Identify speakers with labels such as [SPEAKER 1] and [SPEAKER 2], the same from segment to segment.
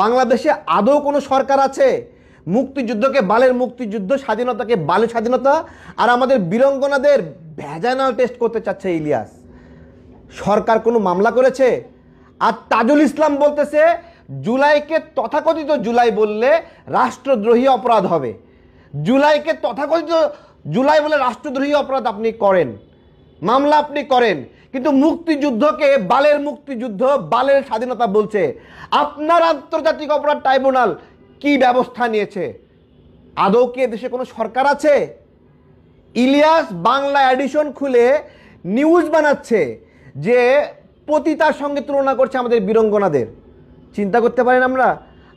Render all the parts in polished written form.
[SPEAKER 1] বাংলাদেশে আদৌ কোনো সরকার আছে? মুক্তিযুদ্ধকে বালের মুক্তিযুদ্ধ, স্বাধীনতাকে বালের স্বাধীনতা, আর আমাদের বীরাঙ্গনাদের ভ্যাজাইনাল টেস্ট করতে চাচ্ছে ইলিয়াস। সরকার কোনো মামলা করেছে? আর তাজুল ইসলাম বলতেছে জুলাইকে তথাকথিত জুলাই বললে রাষ্ট্রদ্রোহী অপরাধ হবে। জুলাইকে তথাকথিত জুলাই বলে রাষ্ট্রদ্রোহী অপরাধ আপনি করেন, মামলা আপনি করেন, কিন্তু মুক্তিযুদ্ধকে বালের মুক্তিযুদ্ধ, বালের স্বাধীনতা বলছে। আপনার আন্তর্জাতিক অপরাধ ট্রাইব্যুনাল কি ব্যবস্থা নিয়েছে? আদৌ কি দেশে কোনো সরকার আছে? ইলিয়াস বাংলা এডিশন খুলে নিউজ বানাচ্ছে যে পতিতার সঙ্গে তুলনা করছে আমাদের বীরাঙ্গনাদের। চিন্তা করতে পারেন?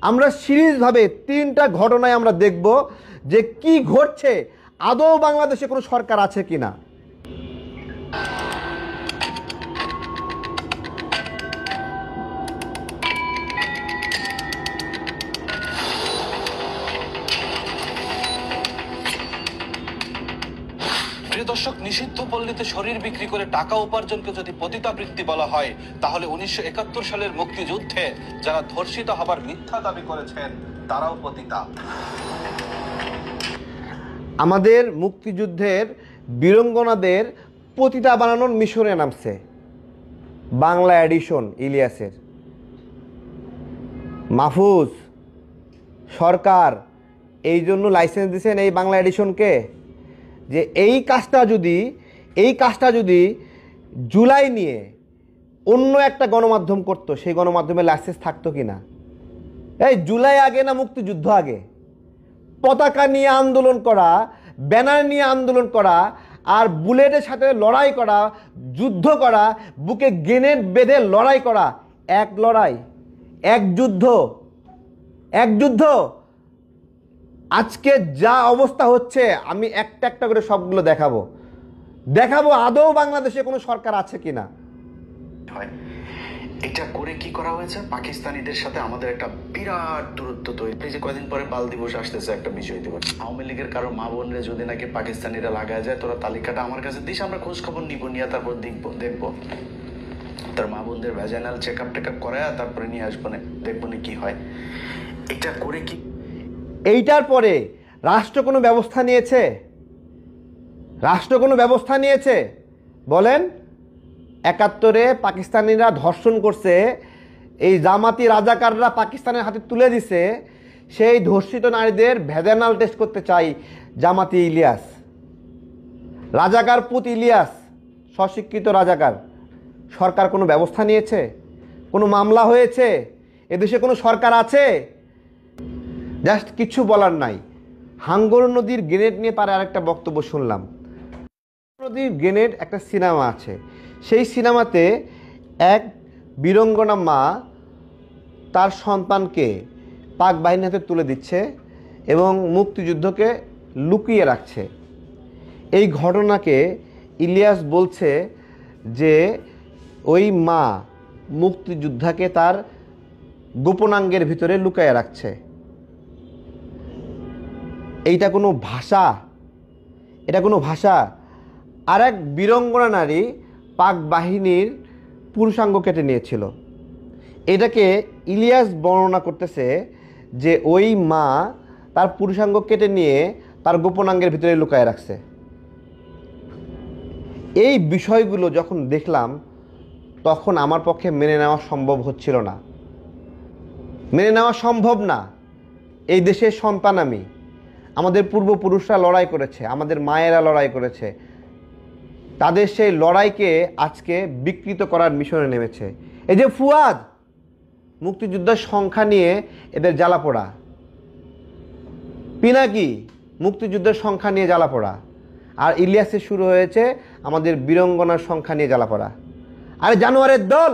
[SPEAKER 1] আমরা সিরিজভাবে 3টা ঘটনায় আমরা দেখব যে কি ঘটছে, আদৌ বাংলাদেশে কোনো সরকার আছে কিনা।
[SPEAKER 2] দর্শক, নিষিদ্ধ পল্লীতে শরীর বিক্রি করে টাকা উপার্জনকে যদি পতিতাবৃত্তি বলা হয়, তাহলে 1971 সালের মুক্তিযুদ্ধে যারা ধর্ষিত হবার মিথ্যা দাবি করেছেন তারাও পতিতা।
[SPEAKER 1] আমাদের মুক্তিযুদ্ধের বীরাঙ্গনাদের পতিতা বানানোর মিশনে নামছে বাংলা এডিশন ইলিয়াসের। মাহফুজ সরকার এই জন্য লাইসেন্স দিয়েছেন এই বাংলা এডিশনকে যে এই কাজটা যদি জুলাই নিয়ে অন্য একটা গণমাধ্যম করত, সেই গণমাধ্যমের লাইসেন্স থাকতো কিনা? এই জুলাই আগে না মুক্তিযুদ্ধ আগে? পতাকা নিয়ে আন্দোলন করা, ব্যানার নিয়ে আন্দোলন করা, আর বুলেটের সাথে লড়াই করা, যুদ্ধ করা, বুকে গ্রেনেড বেঁধে লড়াই করা, এক লড়াই, এক যুদ্ধ। আজকে যা অবস্থা হচ্ছে, আমি একটা একটা করে সবগুলো দেখাবো আদৌ বাংলাদেশে কোনো সরকার আছে কিনা।
[SPEAKER 3] এটা করে কি করা হয়েছে? পাকিস্তানিদের সাথে আমাদের একটা বিরাট দূরত্ব তৈরি। এই যে কয়েকদিন পরে বাল দিবস আসতেছে, একটা বিজয় দিবস। আওয়ামী লীগের কারো মা বোনরে যদি নাকি পাকিস্তানিরা লাগায় যায়, তোরা তালিকাটা আমার কাছে দিস, আমরা খোঁজ খবর নিব, নিয়ে তারপর দেখবো তার মা বোনদের vaginal check up take up করায় তারপরে নিয়ে আসবো, দেখবো না কি হয়। এটা করে কি
[SPEAKER 1] এইটার পরে রাষ্ট্র কোনো ব্যবস্থা নিয়েছে? বলেন। 71-এ পাকিস্তানিরা ধর্ষণ করছে, এই জামাতি রাজাকাররা পাকিস্তানের হাতে তুলে দিছে, সেই ধর্ষিত নারীদের ভ্যাজাইনাল টেস্ট করতে চাই জামাতি ইলিয়াস। রাজাকার পুত ইলিয়াস, স্বস্বীকৃত রাজাকার। সরকার কোনো ব্যবস্থা নিয়েছে? কোনো মামলা হয়েছে? এদেশে কোনো সরকার আছে? জাস্ট কিছু বলার নাই। হাঙ্গর নদীর গ্রেনেড নিয়ে তার আরেকটা বক্তব্য শুনলাম। নদীর গ্রেনেড একটা সিনেমা আছে, সেই সিনেমাতে এক বীরাঙ্গনা মা তার সন্তানকে পাক বাহিনীর হাতে তুলে দিচ্ছে এবং মুক্তিযুদ্ধকে লুকিয়ে রাখছে। এই ঘটনাকে ইলিয়াস বলছে যে ওই মা মুক্তিযোদ্ধাকে তার গোপনাঙ্গের ভিতরে লুকিয়ে রাখছে। এইটা কোনো ভাষা? এটা কোনো ভাষা? আর এক বীরাঙ্গনা নারী পাক বাহিনীর পুরুষাঙ্গ কেটে নিয়েছিল। এটাকে ইলিয়াস বর্ণনা করতেছে যে ওই মা তার পুরুষাঙ্গ কেটে নিয়ে তার গোপনাঙ্গের ভিতরে লুকায় রাখছে। এই বিষয়গুলো যখন দেখলাম তখন আমার পক্ষে মেনে নেওয়া সম্ভব হচ্ছিল না। মেনে নেওয়া সম্ভব না। এই দেশের সন্তান আমি, আমাদের পূর্বপুরুষরা লড়াই করেছে, আমাদের মায়েরা লড়াই করেছে, তাদের সেই লড়াইকে আজকে বিকৃত করার মিশনে নেমেছে। এই যে ফুয়াদ, মুক্তিযুদ্ধের সংখ্যা নিয়ে এদের জ্বালাপোড়া। পিনাকি, মুক্তিযুদ্ধের সংখ্যা নিয়ে জ্বালাপোড়া। আর ইলিয়াসের শুরু হয়েছে আমাদের বীরাঙ্গনার সংখ্যা নিয়ে জ্বালাপোড়া। আরে জানোয়ারের দল,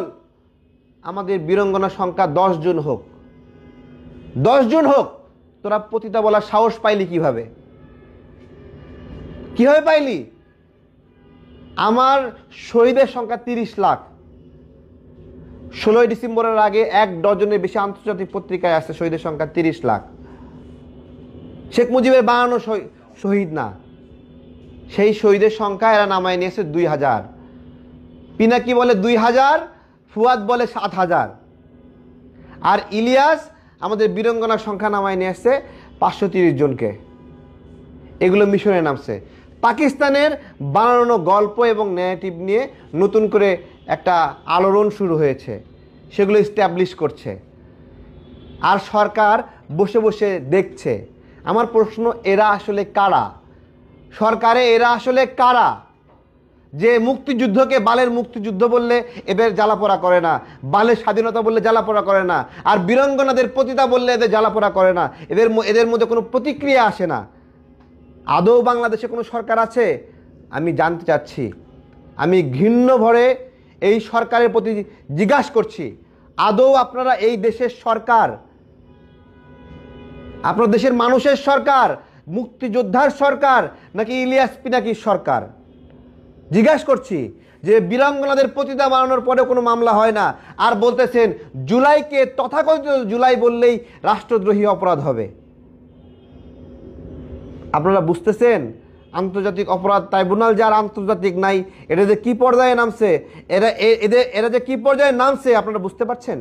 [SPEAKER 1] আমাদের বীরাঙ্গনার সংখ্যা 10 জন হোক, 10 জন হোক, তোরা পতিতা বলার সাহস পাইলি কিভাবে পাইলি? আমার শহীদের সংখ্যা 30 লাখ। 16ই ডিসেম্বরের আগে 1 ডজনের বেশি আন্তর্জাতিক পত্রিকায় আছে শহীদের সংখ্যা 30 লাখ। শেখ মুজিবের বানানো শহীদ না, সেই শহীদের সংখ্যা এরা নামায় নিয়েছে 2000। পিনাকি বলে 2000, ফুয়াদ বলে 7000। আর ইলিয়াস আমাদের বীরাঙ্গনার সংখ্যা নামায় নিয়ে আসছে 530 জনকে। এগুলো মিশনে নামছে। পাকিস্তানের বানানো গল্প এবং ন্যারেটিভ নিয়ে নতুন করে একটা আলোড়ন শুরু হয়েছে, সেগুলো এস্টাবলিশ করছে, আর সরকার বসে বসে দেখছে। আমার প্রশ্ন, এরা আসলে কারা? সরকারে এরা আসলে কারা যে মুক্তিযুদ্ধকে বালের মুক্তিযুদ্ধ বললে এদের জ্বালাপোড়া করে না, বালের স্বাধীনতা বললে জ্বালাপোড়া করে না, আর বীরাঙ্গনাদের পতিতা বললে এদের জ্বালাপোড়া করে না, এদের মধ্যে কোনো প্রতিক্রিয়া আসে না? আদৌ বাংলাদেশে কোনো সরকার আছে? আমি জানতে চাচ্ছি। আমি ঘৃণ্য ভরে এই সরকারের প্রতি জিজ্ঞাসা করছি, আদৌ আপনারা এই দেশের সরকার, আপনার দেশের মানুষের সরকার, মুক্তিযোদ্ধার সরকার, নাকি ইলিয়াস পিনাকির সরকার? জিজ্ঞাসা করছি যে বীরাঙ্গনাদের পতিতা বানানোর পরেও কোনো মামলা হয় না, আর বলতেছেন জুলাইকে তথাকথিত জুলাই বললেই রাষ্ট্রদ্রোহী অপরাধ হবে। আপনারা বুঝতেছেন আন্তর্জাতিক অপরাধ ট্রাইব্যুনাল যার আন্তর্জাতিক নাই, এটা যে কি পর্যায়ে নামছে, এরা যে কি পর্যায়ে নামছে আপনারা বুঝতে পারছেন?